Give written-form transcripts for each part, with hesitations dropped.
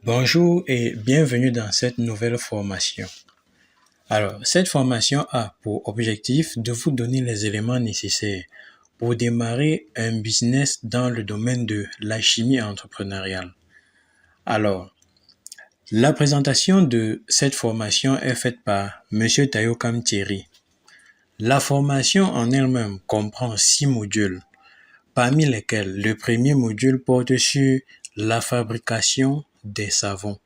Bonjour et bienvenue dans cette nouvelle formation. Alors, cette formation a pour objectif de vous donner les éléments nécessaires pour démarrer un business dans le domaine de la chimie entrepreneuriale. Alors, la présentation de cette formation est faite par Monsieur Tayokam Thierry. La formation en elle-même comprend 6 modules, parmi lesquels le premier module porte sur la fabrication des savons.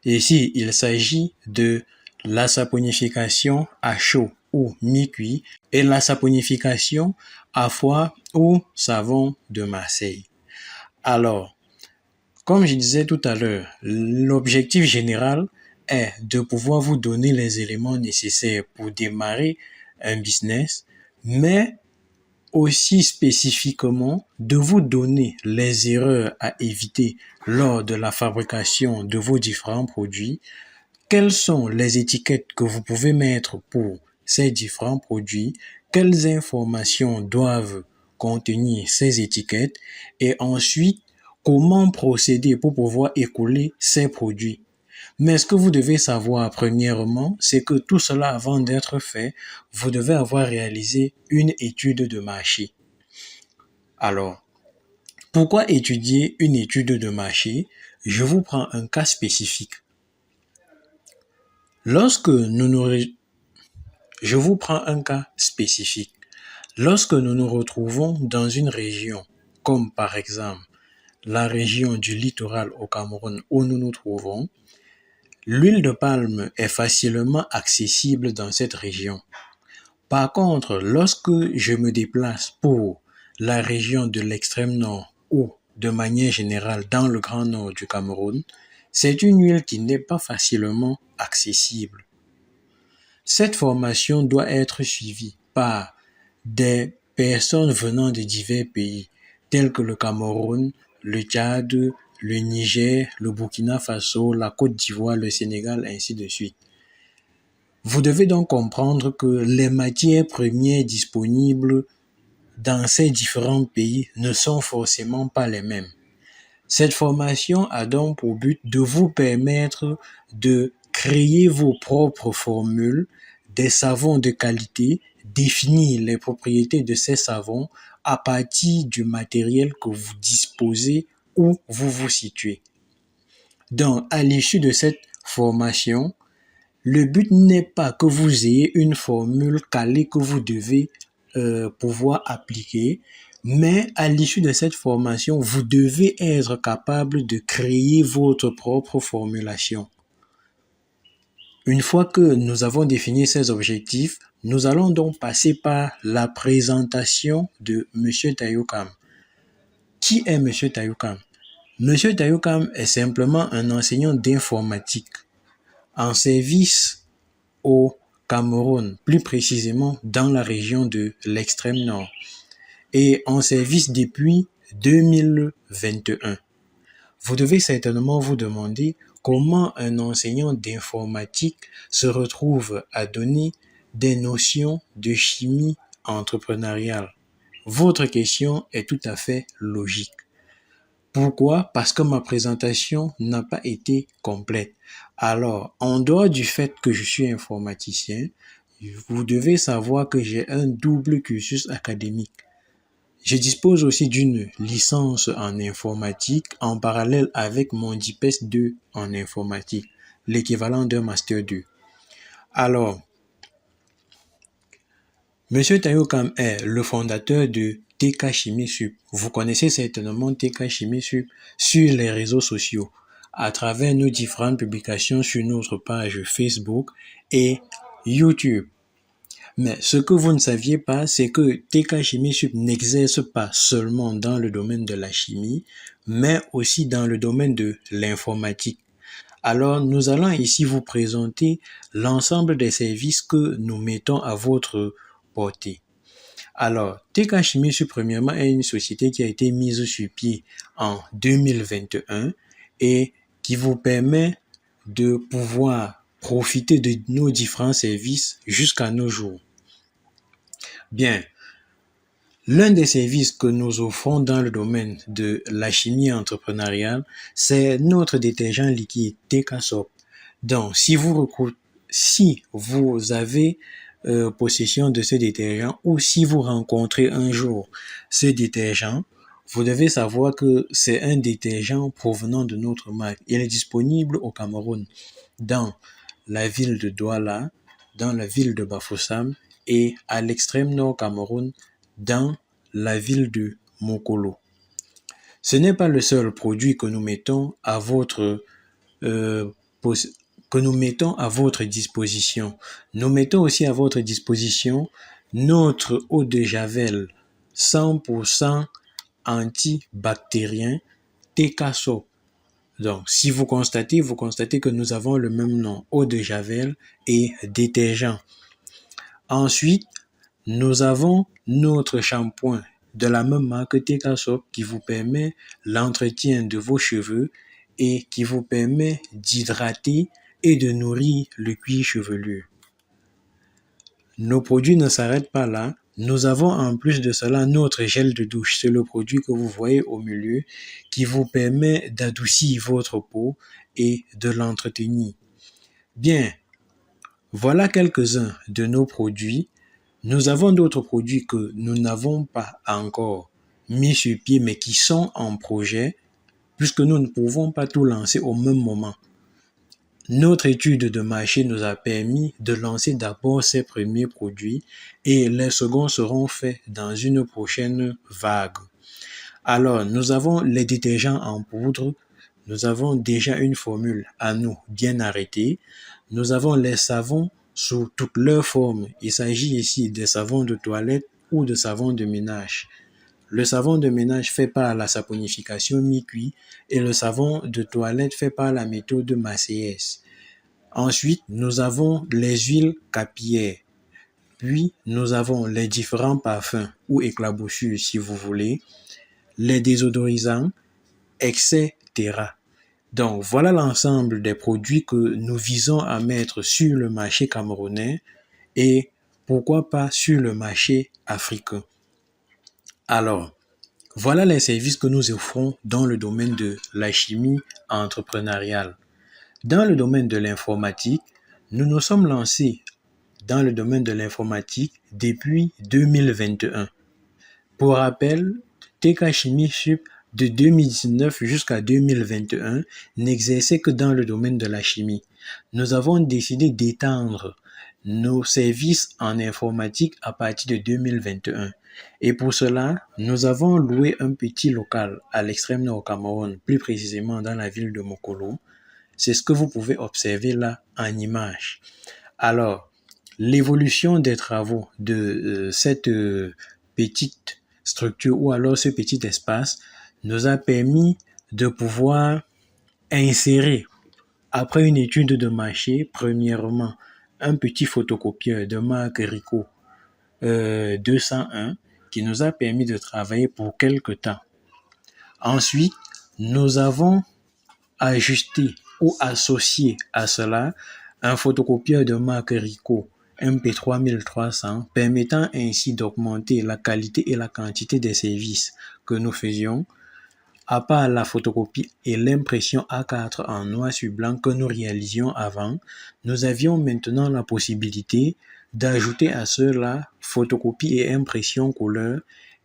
Ici, il s'agit de la saponification à chaud ou mi-cuit et la saponification à froid ou savon de Marseille. Alors, comme je disais tout à l'heure, l'objectif général est de pouvoir vous donner les éléments nécessaires pour démarrer un business, mais aussi spécifiquement de vous donner les erreurs à éviter lors de la fabrication de vos différents produits. Quelles sont les étiquettes que vous pouvez mettre pour ces différents produits? Quelles informations doivent contenir ces étiquettes? Et ensuite, comment procéder pour pouvoir écouler ces produits? Mais ce que vous devez savoir premièrement, c'est que tout cela avant d'être fait, vous devez avoir réalisé une étude de marché. Alors, pourquoi étudier une étude de marché? Je vous prends un cas spécifique. Je vous prends un cas spécifique. Lorsque nous nous retrouvons dans une région, comme par exemple la région du littoral au Cameroun où nous nous trouvons, l'huile de palme est facilement accessible dans cette région. Par contre, lorsque je me déplace pour la région de l'extrême nord ou de manière générale dans le grand nord du Cameroun, c'est une huile qui n'est pas facilement accessible. Cette formation doit être suivie par des personnes venant de divers pays, tels que le Cameroun, le Tchad, le Niger, le Burkina Faso, la Côte d'Ivoire, le Sénégal, ainsi de suite. Vous devez donc comprendre que les matières premières disponibles dans ces différents pays ne sont forcément pas les mêmes. Cette formation a donc pour but de vous permettre de créer vos propres formules, des savons de qualité, définir les propriétés de ces savons à partir du matériel que vous disposez où vous vous situez. Donc, à l'issue de cette formation, le but n'est pas que vous ayez une formule calée que vous devez pouvoir appliquer, mais à l'issue de cette formation, vous devez être capable de créer votre propre formulation. Une fois que nous avons défini ces objectifs, nous allons donc passer par la présentation de M. Tayokam. Qui est M. Tayokam? M. Tayokam est simplement un enseignant d'informatique en service au Cameroun, plus précisément dans la région de l'extrême nord, et en service depuis 2021. Vous devez certainement vous demander comment un enseignant d'informatique se retrouve à donner des notions de chimie entrepreneuriale. Votre question est tout à fait logique. Pourquoi? Parce que ma présentation n'a pas été complète. Alors, en dehors du fait que je suis informaticien, vous devez savoir que j'ai un double cursus académique. Je dispose aussi d'une licence en informatique en parallèle avec mon DIPES 2 en informatique, l'équivalent d'un Master 2. Alors, Monsieur Tayokam est le fondateur de TK Chimie Sup. Vous connaissez certainement TK Chimie Sup sur les réseaux sociaux à travers nos différentes publications sur notre page Facebook et YouTube. Mais ce que vous ne saviez pas, c'est que TK Chimie Sup n'exerce pas seulement dans le domaine de la chimie, mais aussi dans le domaine de l'informatique. Alors, nous allons ici vous présenter l'ensemble des services que nous mettons à votre portée. Alors, TK Chimie Sup, premièrement, est une société qui a été mise sur pied en 2021 et qui vous permet de pouvoir profiter de nos différents services jusqu'à nos jours. Bien, L'un des services que nous offrons dans le domaine de la chimie entrepreneuriale, c'est notre détergent liquide TK-Soap. Donc, si vous avez possession de ce détergent ou si vous rencontrez un jour ce détergent, vous devez savoir que c'est un détergent provenant de notre marque. Il est disponible au Cameroun, dans la ville de Douala, dans la ville de Bafoussam et à l'extrême nord Cameroun, dans la ville de Mokolo. Ce n'est pas le seul produit que nous mettons à votre disposition. Nous mettons aussi à votre disposition notre eau de Javel 100% antibactérien TK-Soap. Donc, si vous constatez que nous avons le même nom, eau de Javel et détergent. Ensuite, nous avons notre shampoing de la même marque TK-Soap qui vous permet l'entretien de vos cheveux et qui vous permet d'hydrater et de nourrir le cuir chevelu. Nos produits ne s'arrêtent pas là. Nous avons en plus de cela notre gel de douche. C'est le produit que vous voyez au milieu qui vous permet d'adoucir votre peau et de l'entretenir. Bien, voilà quelques-uns de nos produits. Nous avons d'autres produits que nous n'avons pas encore mis sur pied mais qui sont en projet puisque nous ne pouvons pas tout lancer au même moment. Notre étude de marché nous a permis de lancer d'abord ces premiers produits et les seconds seront faits dans une prochaine vague. Alors, nous avons les détergents en poudre, nous avons déjà une formule à nous bien arrêtée, nous avons les savons sous toutes leurs formes. Il s'agit ici des savons de toilette ou de savons de ménage. Le savon de ménage fait par la saponification mi-cuit et le savon de toilette fait par la méthode Macéès. Ensuite, nous avons les huiles capillaires. Puis, nous avons les différents parfums ou éclaboussures si vous voulez, les désodorisants, etc. Donc, voilà l'ensemble des produits que nous visons à mettre sur le marché camerounais et pourquoi pas sur le marché africain. Alors, voilà les services que nous offrons dans le domaine de la chimie entrepreneuriale. Dans le domaine de l'informatique, nous nous sommes lancés dans le domaine de l'informatique depuis 2021. Pour rappel, TK Chimie Sup de 2019 jusqu'à 2021 n'exerçait que dans le domaine de la chimie. Nous avons décidé d'étendre nos services en informatique à partir de 2021. Et pour cela, nous avons loué un petit local à l'extrême nord au Cameroun, plus précisément dans la ville de Mokolo. C'est ce que vous pouvez observer là en image. Alors, l'évolution des travaux de cette petite structure ou alors ce petit espace nous a permis de pouvoir insérer, après une étude de marché, premièrement, un petit photocopieur de marque Ricoh 201 qui nous a permis de travailler pour quelque temps. Ensuite, nous avons ajusté ou associé à cela un photocopieur de marque Ricoh MP3300 permettant ainsi d'augmenter la qualité et la quantité des services que nous faisions. À part la photocopie et l'impression A4 en noir sur blanc que nous réalisions avant, nous avions maintenant la possibilité d'ajouter à cela photocopie et impression couleur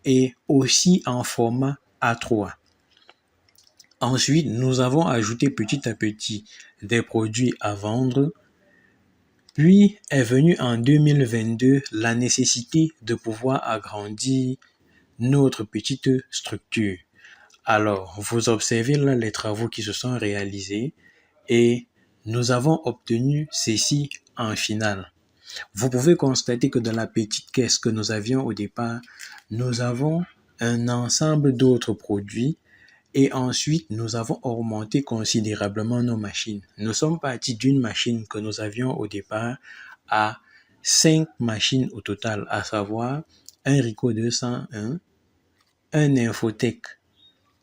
et aussi en format A3. Ensuite, nous avons ajouté petit à petit des produits à vendre. Puis est venue en 2022 la nécessité de pouvoir agrandir notre petite structure. Alors, vous observez là les travaux qui se sont réalisés et nous avons obtenu ceci en finale. Vous pouvez constater que dans la petite caisse que nous avions au départ, nous avons un ensemble d'autres produits et ensuite nous avons augmenté considérablement nos machines. Nous sommes partis d'une machine que nous avions au départ à 5 machines au total, à savoir un Ricoh 201, un Infotech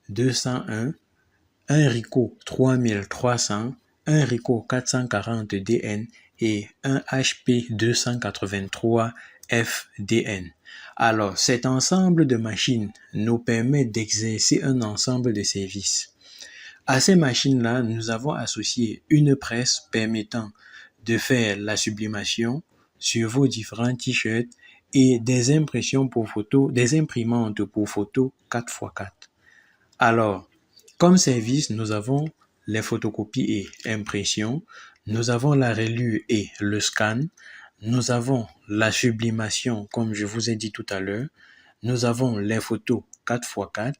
201, un Ricoh 3300, un Ricoh 440 DN et un HP 283 FDN. Alors, cet ensemble de machines nous permet d'exercer un ensemble de services. À ces machines-là, nous avons associé une presse permettant de faire la sublimation sur vos différents t-shirts et des impressions pour photos, des imprimantes pour photos 4x4. Alors, comme service, nous avons les photocopies et impressions, nous avons la reliure et le scan, nous avons la sublimation, comme je vous ai dit tout à l'heure, nous avons les photos 4x4,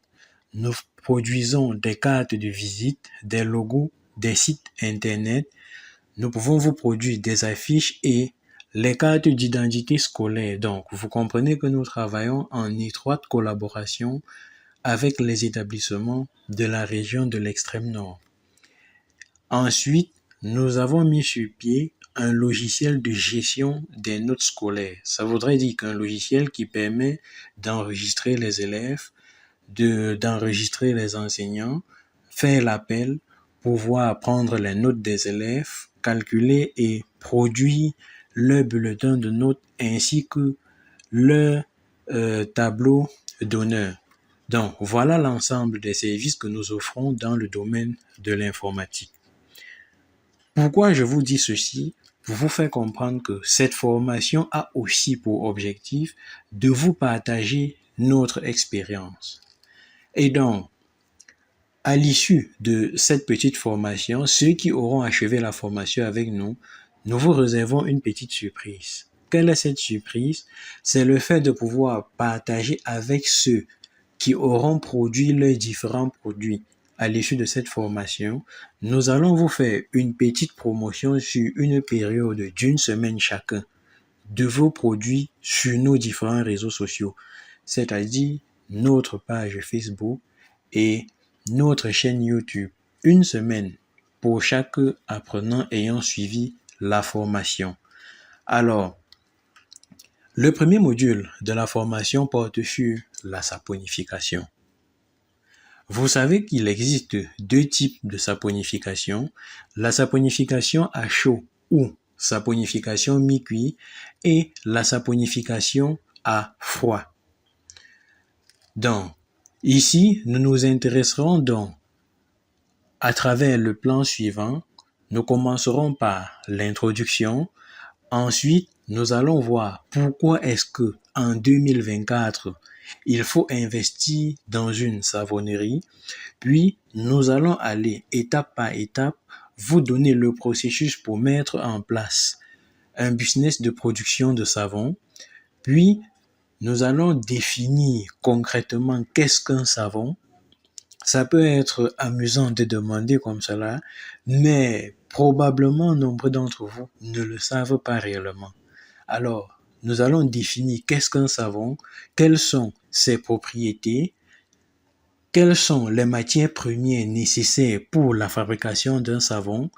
nous produisons des cartes de visite, des logos, des sites internet, nous pouvons vous produire des affiches et les cartes d'identité scolaire. Donc, vous comprenez que nous travaillons en étroite collaboration avec les établissements de la région de l'extrême nord. Ensuite, nous avons mis sur pied un logiciel de gestion des notes scolaires. Ça voudrait dire qu'un logiciel qui permet d'enregistrer les élèves, d'enregistrer les enseignants, faire l'appel, pouvoir prendre les notes des élèves, calculer et produire leur bulletin de notes ainsi que leur tableau d'honneur. Donc, voilà l'ensemble des services que nous offrons dans le domaine de l'informatique. Pourquoi je vous dis ceci? Pour vous faire comprendre que cette formation a aussi pour objectif de vous partager notre expérience. Et donc, à l'issue de cette petite formation, ceux qui auront achevé la formation avec nous, nous vous réservons une petite surprise. Quelle est cette surprise? C'est le fait de pouvoir partager avec ceux qui auront produit leurs différents produits. À l'issue de cette formation, nous allons vous faire une petite promotion sur une période d'une semaine chacun de vos produits sur nos différents réseaux sociaux, c'est-à-dire notre page Facebook et notre chaîne YouTube. Une semaine pour chaque apprenant ayant suivi la formation. Alors, le premier module de la formation porte sur la saponification. Vous savez qu'il existe deux types de saponification, la saponification à chaud ou saponification mi-cuit et la saponification à froid. Donc, ici, nous nous intéresserons donc à travers le plan suivant. Nous commencerons par l'introduction. Ensuite, nous allons voir pourquoi est-ce que en 2024, il faut investir dans une savonnerie. Puis, nous allons aller étape par étape, vous donner le processus pour mettre en place un business de production de savon. Puis, nous allons définir concrètement qu'est-ce qu'un savon. Ça peut être amusant de demander comme cela, mais probablement nombre d'entre vous ne le savent pas réellement. Alors, nous allons définir qu'est-ce qu'un savon, quelles sont ses propriétés, quelles sont les matières premières nécessaires pour la fabrication d'un savon,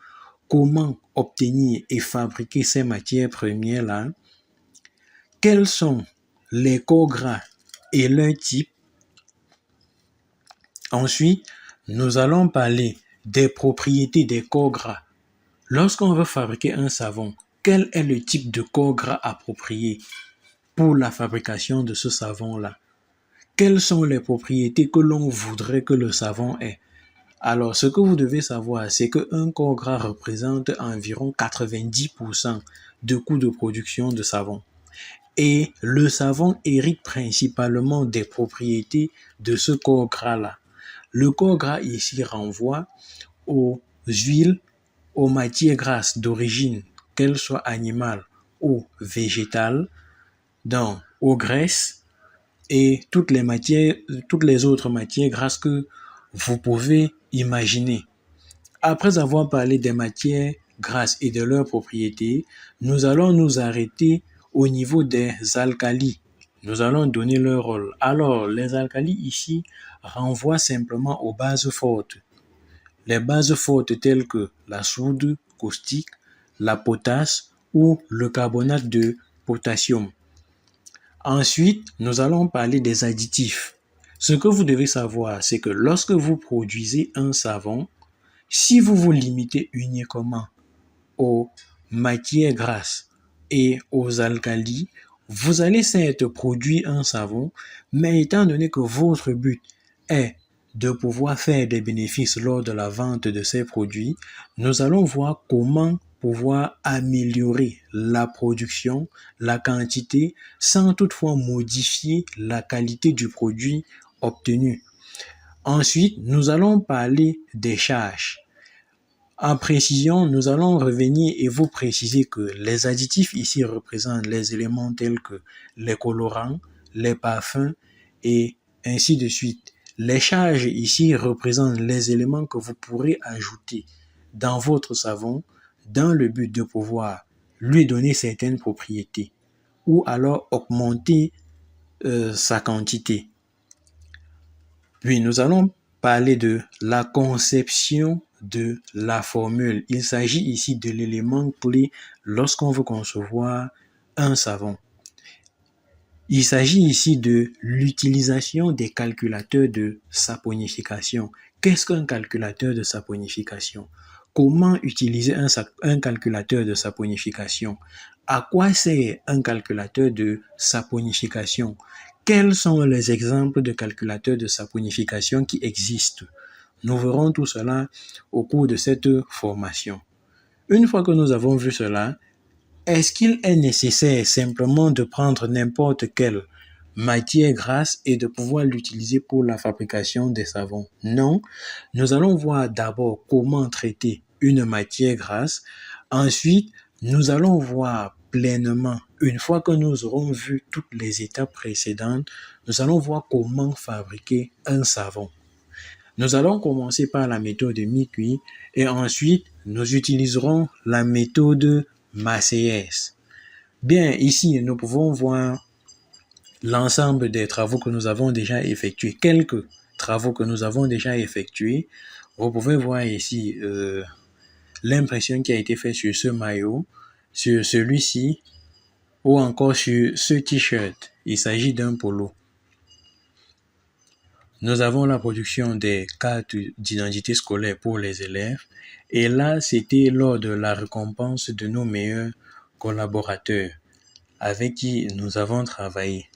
comment obtenir et fabriquer ces matières premières-là, quels sont les corps gras et leur type. Ensuite, nous allons parler des propriétés des corps gras. Lorsqu'on veut fabriquer un savon, quel est le type de corps gras approprié pour la fabrication de ce savon-là? Quelles sont les propriétés que l'on voudrait que le savon ait? Alors, ce que vous devez savoir, c'est qu'un corps gras représente environ 90% de coût de production de savon. Et le savon hérite principalement des propriétés de ce corps gras-là. Le corps gras ici renvoie aux huiles, aux matières grasses d'origine, qu'elles soient animales ou végétales, donc aux graisses et toutes les autres matières grasses que vous pouvez imaginer. Après avoir parlé des matières grasses et de leurs propriétés, nous allons nous arrêter au niveau des alcalis. Nous allons donner leur rôle. Alors, les alcalis ici renvoient simplement aux bases fortes. Les bases fortes telles que la soude caustique, la potasse ou le carbonate de potassium. Ensuite, nous allons parler des additifs. Ce que vous devez savoir, c'est que lorsque vous produisez un savon, si vous vous limitez uniquement aux matières grasses et aux alcalis, Vous allez certes produire un savon, mais étant donné que votre but est de pouvoir faire des bénéfices lors de la vente de ces produits, nous allons voir comment pouvoir améliorer la production, la quantité, sans toutefois modifier la qualité du produit obtenu. Ensuite, nous allons parler des charges. En précision, nous allons revenir et vous préciser que les additifs ici représentent les éléments tels que les colorants, les parfums et ainsi de suite. Les charges ici représentent les éléments que vous pourrez ajouter dans votre savon dans le but de pouvoir lui donner certaines propriétés ou alors augmenter sa quantité. Puis nous allons parler de la conception de la formule. Il s'agit ici de l'élément clé lorsqu'on veut concevoir un savon. Il s'agit ici de l'utilisation des calculateurs de saponification. Qu'est-ce qu'un calculateur de saponification? Comment utiliser un calculateur de saponification? À quoi sert un calculateur de saponification? Quels sont les exemples de calculateurs de saponification qui existent? Nous verrons tout cela au cours de cette formation. Une fois que nous avons vu cela, est-ce qu'il est nécessaire simplement de prendre n'importe quelle matière grasse et de pouvoir l'utiliser pour la fabrication des savons? Non, nous allons voir d'abord comment traiter une matière grasse. Ensuite, nous allons voir pleinement, une fois que nous aurons vu toutes les étapes précédentes, nous allons voir comment fabriquer un savon. Nous allons commencer par la méthode mi-cuit et ensuite nous utiliserons la méthode Macéès. Bien, ici, nous pouvons voir l'ensemble des travaux que nous avons déjà effectués, quelques travaux que nous avons déjà effectués. Vous pouvez voir ici l'impression qui a été faite sur ce maillot, sur celui-ci ou encore sur ce t-shirt. Il s'agit d'un polo. Nous avons la production des cartes d'identité scolaire pour les élèves. Et là, c'était lors de la récompense de nos meilleurs collaborateurs avec qui nous avons travaillé.